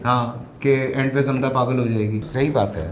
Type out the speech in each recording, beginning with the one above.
हाँ कि एंड पे समता पागल हो जाएगी। सही बात है,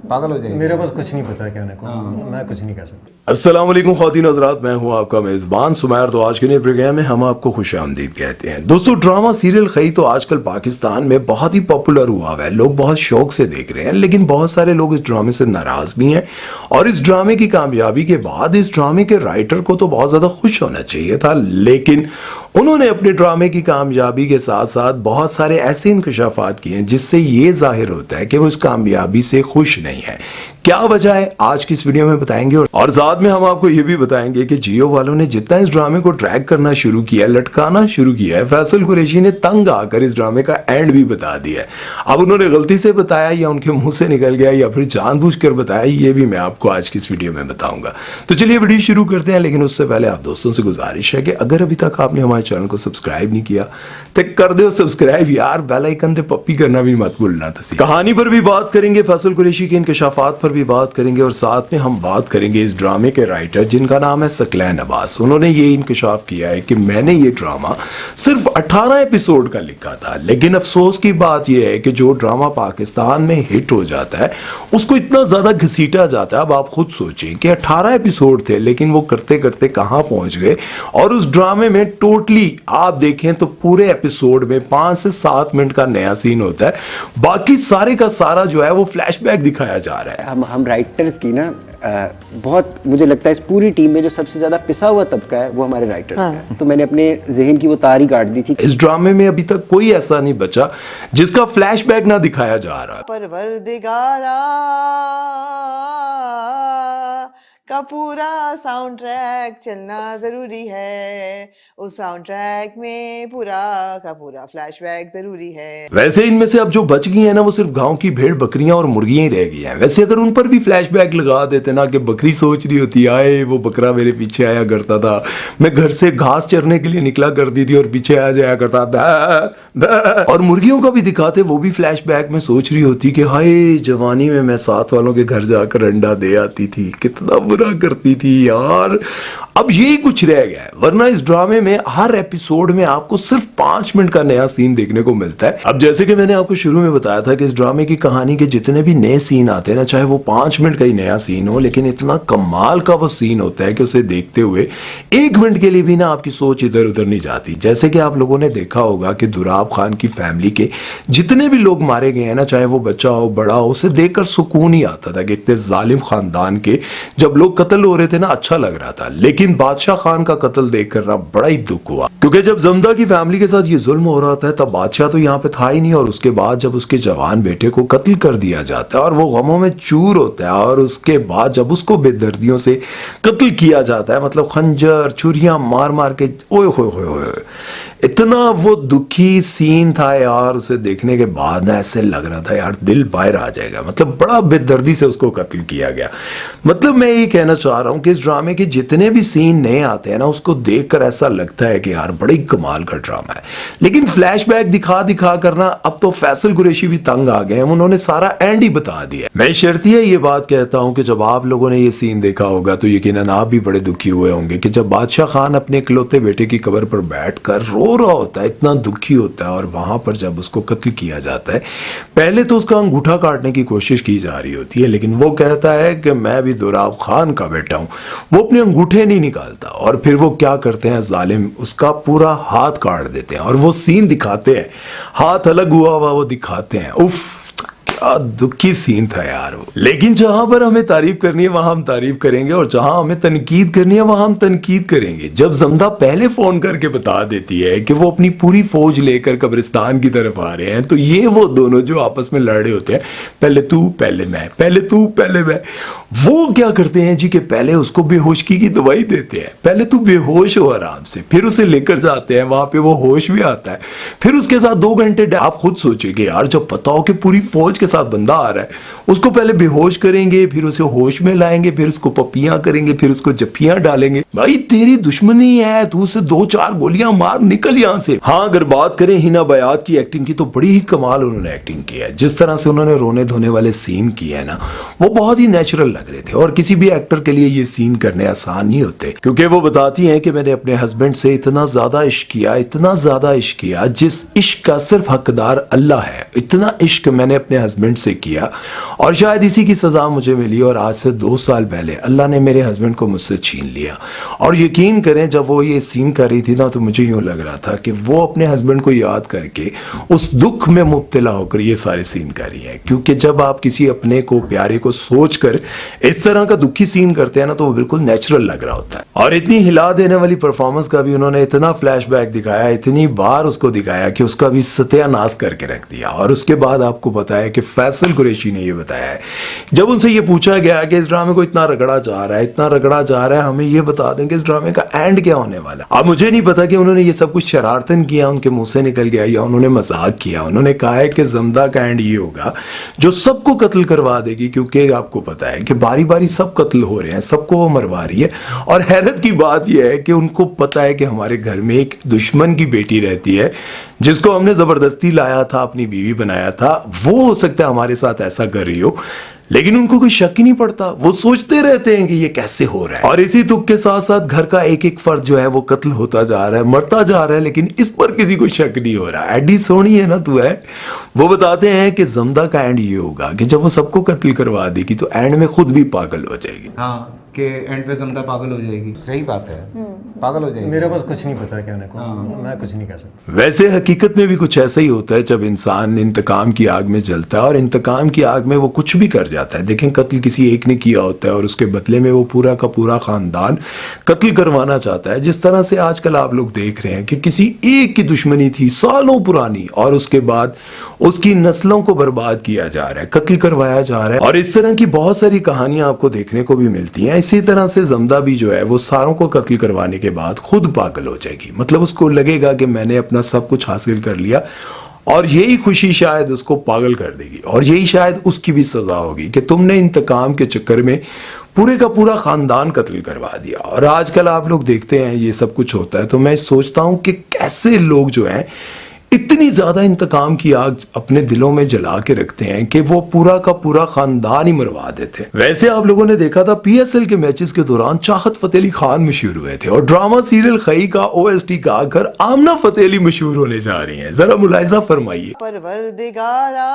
पागल हो जाएगी। मेरे पास कुछ नहीं पता कहने को, मैं कुछ नहीं कह सकता। अस्सलाम वालेकुम ख़वातीन हज़रात, मैं हूं आपका मेज़बान सुमैर। तो आज के नए प्रोग्राम में हम आपको खुशामदीद कहते हैं। दोस्तों, ड्रामा सीरियल खई तो आजकल पाकिस्तान में बहुत ही पॉपुलर हुआ है, लोग बहुत शौक से देख रहे हैं, लेकिन बहुत सारे लोग इस ड्रामे से नाराज भी हैं। और इस ड्रामे की कामयाबी के बाद इस ड्रामे के राइटर को तो बहुत ज़्यादा खुश होना चाहिए था, लेकिन उन्होंने अपने ड्रामे की कामयाबी के साथ साथ बहुत सारे ऐसे इंकशाफात किए हैं जिससे ये जाहिर होता है कि वो इस कामयाबी से खुश नहीं है। क्या वजह है आज की इस वीडियो में बताएंगे, और साथ में हम आपको ये भी बताएंगे कि जियो वालों ने जितना इस ड्रामे को ट्रैक करना शुरू किया, लटकाना शुरू किया है, फैसल कुरैशी ने तंग आकर इस ड्रामे का एंड भी बता दिया है। अब उन्होंने गलती से बताया या उनके मुंह से निकल गया या फिर जानबूझकर बताया, ये भी मैं आपको आज की इस वीडियो में बताऊंगा। तो चलिए वीडियो शुरू करते हैं, लेकिन उससे पहले आप दोस्तों से गुजारिश है कि अगर अभी तक आपने हमारे चैनल को सब्सक्राइब नहीं किया तो कर दो सब्सक्राइब यार, बेल आइकन पे पप्पी करना भी मत भूलना। कहानी पर भी बात करेंगे, फैसल कुरैशी के इंकशाफात पर भी बात करेंगे, और साथ में हम बात करेंगे इस ड्रामे के राइटर जिनका नाम है सकलैन अब्बास। उन्होंने ये इंकशाफ किया है कि मैंने ये ड्रामा सिर्फ 18 एपिसोड का लिखा था, लेकिन अफसोस की बात यह है कि जो ड्रामा पाकिस्तान में हिट हो जाता है उसको इतना ज्यादा घसीटा जाता है। अब आप खुद सोचें कि 18 एपिसोड थे, लेकिन वो करते करते कहां पहुंच गए। और उस ड्रामे में टोटली आप देखें तो पूरे एपिसोड में 5 से 7 मिनट का नया सीन होता है, बाकी सारे का सारा जो है वो फ्लैशबैक दिखाया जा रहा है। हम राइटर्स की ना बहुत, मुझे लगता है इस पूरी टीम में जो सबसे ज्यादा पिसा हुआ तबका है वो हमारे राइटर्स का है। तो मैंने अपने जहन की वो तार ही काट दी थी। इस ड्रामे में अभी तक कोई ऐसा नहीं बचा जिसका फ्लैशबैक ना दिखाया जा रहा। परवरदिगारा का पूरा साउंड ट्रैक चलना जरूरी है, उस साउंड ट्रैक में पूरा का पूरा फ्लैशबैक जरूरी है। वैसे इनमें से अब जो बच गई है ना, वो सिर्फ गांव की भेड़ बकरियां और मुर्गियां ही रह गई हैं। वैसे अगर उन पर भी फ्लैशबैक लगा देते ना कि बकरी सोच रही होती आए वो बकरा मेरे पीछे आया करता था, मैं घर से घास चरने के लिए निकला करती थी और पीछे आ जाया करता था, और मुर्गियों का भी दिखाते, वो भी फ्लैशबैक में सोच रही होती कि हाय जवानी में मैं साथ वालों के घर जाकर अंडा दे आती थी, कितना बुरा करती थी यार। अब यही कुछ रह गया है, वरना इस ड्रामे में हर एपिसोड में आपको सिर्फ 5 मिनट का नया सीन देखने को मिलता है। अब जैसे कि मैंने आपको शुरू में बताया था कि इस ड्रामे की कहानी के जितने भी नए सीन आते हैं ना, चाहे वो 5 मिनट का ही नया सीन हो, लेकिन इतना कमाल का वो सीन होता है कि उसे देखते हुए 1 मिनट के लिए भी ना आपकी सोच इधर उधर नहीं जाती। जैसे कि आप लोगों ने देखा होगा कि दुराब खान की फैमिली के जितने भी लोग मारे गए हैं ना, चाहे वो बच्चा हो बड़ा हो, उसे देखकर सुकून ही आता था कि इतने जालिम खानदान के जब लोग कत्ल हो रहे थे ना, अच्छा लग रहा था। लेकिन बादशाह खान का कत्ल देखकर ना बड़ा ही दुख हुआ, क्योंकि जब जमदा की फैमिली के साथ ये जुल्म हो रहा था तब बादशाह तो यहाँ पे था ही नहीं, और उसके बाद जब उसके जवान बेटे को कत्ल कर दिया जाता है और वो गमों में चूर होता है, और उसके बाद जब उसको बेदर्दियों से कत्ल किया जाता है, मतलब खंजर छुरियां मार मार के, ओए होए होए होए, इतना वो दुखी सीन था यार। उसे देखने के बाद ना ऐसे लग रहा था यार दिल बाहर आ जाएगा, मतलब बड़ा बेदर्दी से उसको कत्ल किया गया। मतलब मैं ये कहना चाह रहा हूँ कि इस ड्रामे के जितने भी सीन नए आते हैं ना, उसको देखकर ऐसा लगता है कि यार बड़ी कमाल का ड्रामा है। लेकिन फ्लैशबैक दिखा दिखा करना अब तो फैसल कुरैशी भी तंग आ गए हैं, उन्होंने सारा एंड ही बता दिया। मैं शर्तिया ये बात कहता हूँ कि जब आप लोगों ने ये सीन देखा होगा तो यकीनन आप भी बड़े दुखी हुए होंगे कि जब बादशाह खान अपने इकलौते बेटे की कब्र पर बैठकर रो रहा होता है, इतना दुखी होता है, और वहां पर जब उसको कत्ल किया जाता है, पहले तो उसका अंगूठा काटने की कोशिश की जा रही होती है, लेकिन वो कहता है कि मैं भी दुराब खान का बेटा हूं, वो अपने अंगूठे नहीं निकालता, और फिर वो क्या करते हैं जालिम, उसका पूरा हाथ काट देते हैं, और वो सीन दिखाते हैं, हाथ अलग हुआ हुआ वो दिखाते हैं। उफ, क्या दुखी सीन था यार वो। लेकिन जहां पर हमें तारीफ करनी है वहां हम तारीफ करेंगे, और जहां हमें तनकीद करनी है वहां हम तनकीद करेंगे। जब जमदा पहले फोन करके बता देती है कि वो अपनी पूरी फौज लेकर कब्रिस्तान की तरफ आ रहे हैं, तो ये वो दोनों जो आपस में लड़ रहे होते हैं, पहले तू पहले मैं, पहले तू पहले मैं, वो क्या करते हैं जी कि पहले उसको बेहोशगी की दवाई देते हैं, पहले तू बेहोश हो आराम से, फिर उसे लेकर जाते हैं, वहां पे वो होश भी आता है, फिर उसके साथ 2 घंटे। आप खुद सोचिए यार, जब पता हो कि पूरी फौज के साथ बंदा आ रहा है, उसको पहले बेहोश करेंगे, फिर उसे होश में लाएंगे, फिर उसको पपियां करेंगे, फिर उसको जफ्फियां डालेंगे। भाई तेरी दुश्मनी है, तू उसे 2-4 गोलियां मार, निकल यहां से। हाँ, अगर बात करें हिना बयात की एक्टिंग की तो बड़ी ही कमाल उन्होंने एक्टिंग की है। जिस तरह से उन्होंने रोने धोने वाले सीन किए हैं ना, वो बहुत ही नेचुरल लगे। लग रहे थे। और किसी भी एक्टर के लिए ये सीन करने आसान नहीं होते, क्योंकि वो बताती हैं कि मैंने अपने हस्बैंड से इतना ज्यादा इश्क किया, इतना ज्यादा इश्क किया, जिस इश्क का सिर्फ हकदार अल्लाह है, इतना इश्क मैंने अपने हस्बैंड से किया और शायद इसी की सजा मुझे मिली। और आज से 2 साल पहले अल्लाह ने मेरे हस्बैंड को मुझसे छीन लिया। और यकीन करें, जब वो ये सीन कर रही थी ना, तो मुझे यूं लग रहा था कि वो अपने हस्बैंड को याद करके उस दुख में मुब्तला होकर ये सारे सीन कर रही है। क्योंकि जब आप किसी अपने को, प्यारे को सोच कर इस तरह का दुखी सीन करते हैं ना, तो वो बिल्कुल नेचुरल लग रहा होता है। और इतनी हिला देने वाली परफॉर्मेंस का भी उन्होंने इतना फ्लैशबैक दिखाया, इतनी बार उसको दिखाया कि उसका भी सत्यानाश करके रख दिया। और उसके बाद आपको पता है कि फैसल कुरैशी ने ये बताया है, जब उनसे ये पूछा गया कि इस ड्रामे को इतना रगड़ा जा रहा है, इतना रगड़ा जा रहा है, हमें ये बता दें कि इस ड्रामे का एंड क्या होने वाला है। अब मुझे नहीं पता कि उन्होंने ये सब कुछ शरारतन किया, उनके मुंह से निकल गया, या उन्होंने मजाक किया। उन्होंने कहा है कि ज़मदा का एंड ये होगा जो सबको कत्ल करवा देगी, क्योंकि आपको पता है कि बारी बारी सब कत्ल हो रहे हैं, सबको वो मरवा रही है। और हैरत की बात यह है कि उनको पता है कि हमारे घर में एक दुश्मन की बेटी रहती है जिसको हमने जबरदस्ती लाया था, अपनी बीवी बनाया था। वो हो सकता है हमारे साथ ऐसा कर रही हो, लेकिन उनको कोई शक ही नहीं पड़ता। वो सोचते रहते हैं कि ये कैसे हो रहा है। और इसी दुख के साथ साथ घर का एक एक फर्द जो है वो कत्ल होता जा रहा है, मरता जा रहा है, लेकिन इस पर किसी को शक नहीं हो रहा। एडी सोनी है ना तू है, वो बताते हैं कि ज़मदा का एंड ये होगा कि जब वो सबको कत्ल करवा देगी तो एंड में खुद भी पागल हो जाएगी। हाँ, कि एंड पे ज़मदा पागल हो जाएगी। सही बात है, पागल हो जाएगी। मेरे पास कुछ नहीं पता कहने को, मैं कुछ नहीं कह सकता। वैसे हकीकत में भी कुछ ऐसा ही होता है जब इंसान इंतकाम की आग में जलता है, और इंतकाम की आग में वो कुछ भी कर जाता है। देखें, कत्ल किसी एक ने किया होता है और उसके बदले में वो पूरा का पूरा खानदान कत्ल करवाना चाहता है। जिस तरह से आजकल आप लोग देख रहे हैं कि किसी एक की दुश्मनी थी सालों पुरानी, और उसके बाद उसकी नस्लों को बर्बाद किया जा रहा है, कत्ल करवाया जा रहा है। और इस तरह की बहुत सारी कहानियां आपको देखने को भी मिलती हैं। इसी तरह से ज़मदा भी जो है वो सारों को कत्ल करवाने के बाद खुद पागल हो जाएगी। मतलब उसको लगेगा कि मैंने अपना सब कुछ हासिल कर लिया, और यही खुशी शायद उसको पागल कर देगी। और यही शायद उसकी भी सजा होगी कि तुमने इंतकाम के चक्कर में पूरे का पूरा खानदान कत्ल करवा दिया। और आजकल आप लोग देखते हैं ये सब कुछ होता है, तो मैं सोचता हूं कि कैसे लोग जो हैं इतनी ज्यादा इंतकाम की आग अपने दिलों में जला के रखते हैं कि वो पूरा का पूरा खानदान ही मरवा देते हैं। वैसे आप लोगों ने देखा था PSL के मैचेस के दौरान चाहत फतेह अली खान मशहूर हुए थे, और ड्रामा सीरियल खई का OST गाकर आमना फतेह अली मशहूर होने जा रही हैं। जरा मुलाहिजा फरमाइए। परवरदिगारा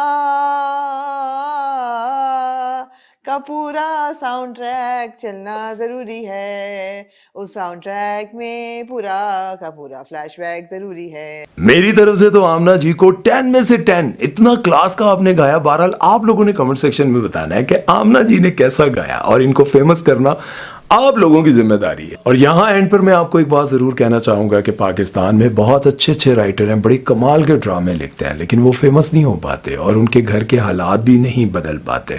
का पूरा साउंड ट्रैक चलना जरूरी है, उस साउंड ट्रैक में पूरा का पूरा फ्लैशबैक जरूरी है। मेरी तरफ से तो आमना जी को 10 में से 10, इतना क्लास का आपने गाया। बहरहाल आप लोगों ने कमेंट सेक्शन में बताना है कि आमना जी ने कैसा गाया, और इनको फेमस करना आप लोगों की जिम्मेदारी है। और यहाँ एंड पर मैं आपको एक बात जरूर कहना चाहूंगा कि पाकिस्तान में बहुत अच्छे अच्छे राइटर हैं, बड़ी कमाल के ड्रामे लिखते हैं, लेकिन वो फेमस नहीं हो पाते और उनके घर के हालात भी नहीं बदल पाते।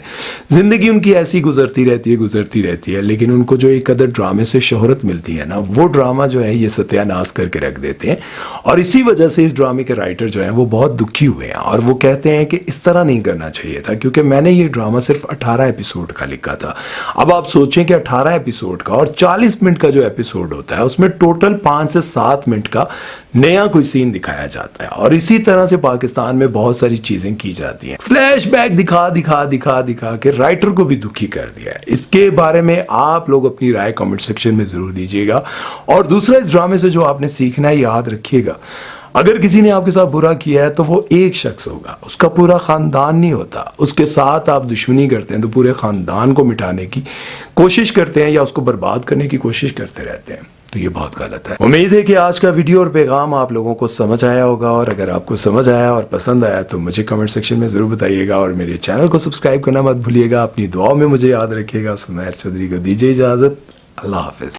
जिंदगी उनकी ऐसी गुजरती रहती है, लेकिन उनको जो एक कदर ड्रामे से शोहरत मिलती है ना, वो ड्रामा जो है ये सत्यानाश करके रख देते हैं। और इसी वजह से इस ड्रामे के राइटर जो हैं वो बहुत दुखी हुए हैं, और वो कहते हैं कि इस तरह नहीं करना चाहिए था, क्योंकि मैंने ये ड्रामा सिर्फ 18 एपिसोड का लिखा था। अब आप सोचें कि 18 एपिसोड का और 40 मिनट का जो एपिसोड होता है उसमें टोटल 5 से 7 मिनट का नया कोई सीन दिखाया जाता है। और इसी तरह से पाकिस्तान में बहुत सारी चीजें की जाती हैं, फ्लैशबैक दिखा के राइटर को भी दुखी कर दिया है। इसके बारे में आप लोग अपनी राय कमेंट सेक्शन में जरूर दीजिएगा। और दूसरा, इस ड्रामे से जो आपने सीखना है, याद रखिएगा, अगर किसी ने आपके साथ बुरा किया है तो वो एक शख्स होगा, उसका पूरा खानदान नहीं होता। उसके साथ आप दुश्मनी करते हैं तो पूरे खानदान को मिटाने की कोशिश करते हैं या उसको बर्बाद करने की कोशिश करते रहते हैं, तो ये बहुत गलत है। उम्मीद है कि आज का वीडियो और पैगाम आप लोगों को समझ आया होगा, और अगर आपको समझ आया और पसंद आया तो मुझे कमेंट सेक्शन में जरूर बताइएगा, और मेरे चैनल को सब्सक्राइब करना मत भूलिएगा। अपनी दुआओं में मुझे याद रखिएगा। सुमैर चौधरी को दीजिए इजाजत। अल्लाह हाफिज।